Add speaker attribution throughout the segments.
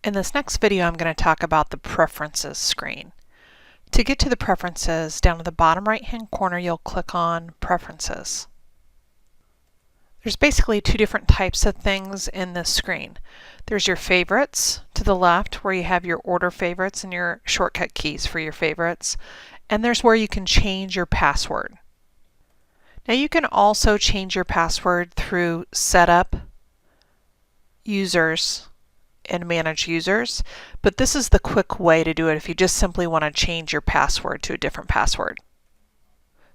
Speaker 1: In this next video, I'm going to talk about the Preferences screen. To get to the Preferences, down at the bottom right-hand corner, you'll click on Preferences. There's basically two different types of things in this screen. There's your favorites to the left, where you have your order favorites and your shortcut keys for your favorites. And there's where you can change your password. Now you can also change your password through Setup, Users, and Manage Users, but this is the quick way to do it if you just simply want to change your password to a different password.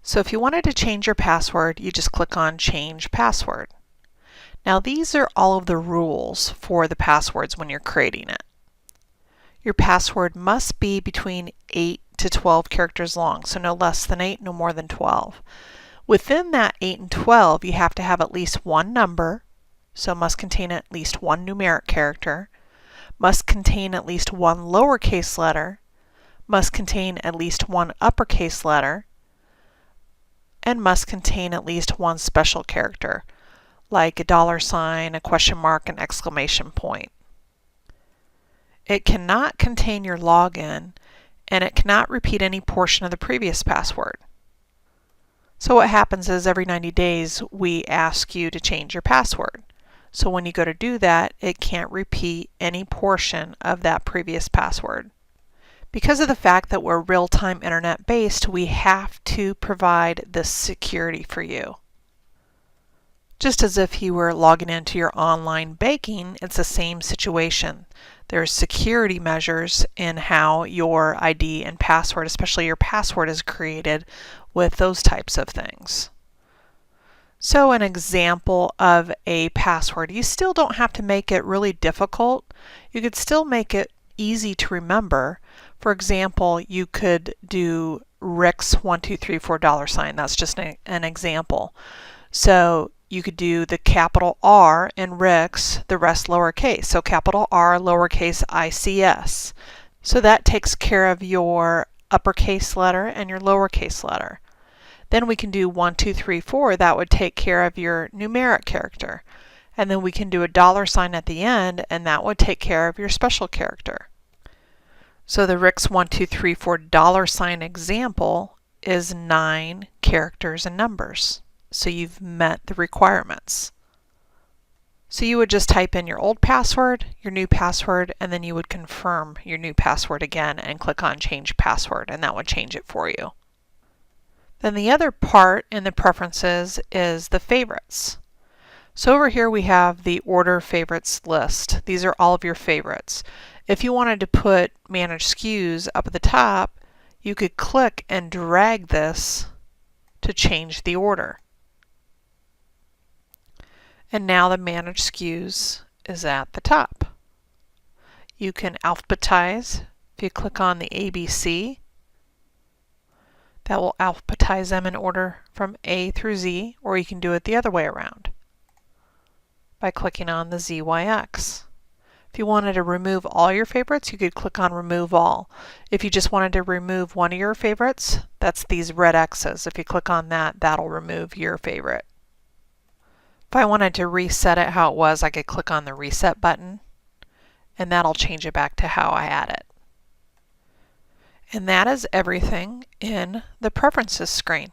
Speaker 1: So if you wanted to change your password, you just click on Change Password. Now these are all of the rules for the passwords when you're creating it. Your password must be between 8 to 12 characters long, so no less than 8, no more than 12. Within that 8 and 12, you have to have at least one number, so must contain at least one numeric character, must contain at least one lowercase letter, must contain at least one uppercase letter, and must contain at least one special character, like a $, a question mark, an exclamation point. It cannot contain your login, and it cannot repeat any portion of the previous password. So what happens is every 90 days we ask you to change your password. So when you go to do that, it can't repeat any portion of that previous password. Because of the fact that we're real-time internet based, we have to provide this security for you. Just as if you were logging into your online banking, it's the same situation. There's security measures in how your ID and password, especially your password, is created with those types of things. So an example of a password, you still don't have to make it really difficult. You could still make it easy to remember. For example, you could do Rix1234 $. That's just an example. So you could do the capital R in Rix, the rest lowercase. So capital R, lowercase ICS. So that takes care of your uppercase letter and your lowercase letter. Then we can do 1, 2, 3, 4. That would take care of your numeric character. And then we can do a $ at the end, and that would take care of your special character. So the Rix1234 $, example is 9 characters and numbers. So you've met the requirements. So you would just type in your old password, your new password, and then you would confirm your new password again and click on Change Password, and that would change it for you. Then the other part in the preferences is the favorites. So over here we have the order favorites list. These are all of your favorites. If you wanted to put Manage SKUs up at the top, you could click and drag this to change the order. And now the Manage SKUs is at the top. You can alphabetize. If you click on the ABC, that will alphabetize them in order from A through Z, or you can do it the other way around by clicking on the ZYX. If you wanted to remove all your favorites, you could click on Remove All. If you just wanted to remove one of your favorites, that's these red X's. If you click on that, that'll remove your favorite. If I wanted to reset it how it was, I could click on the Reset button, and that'll change it back to how I had it. And that is everything in the Preferences screen.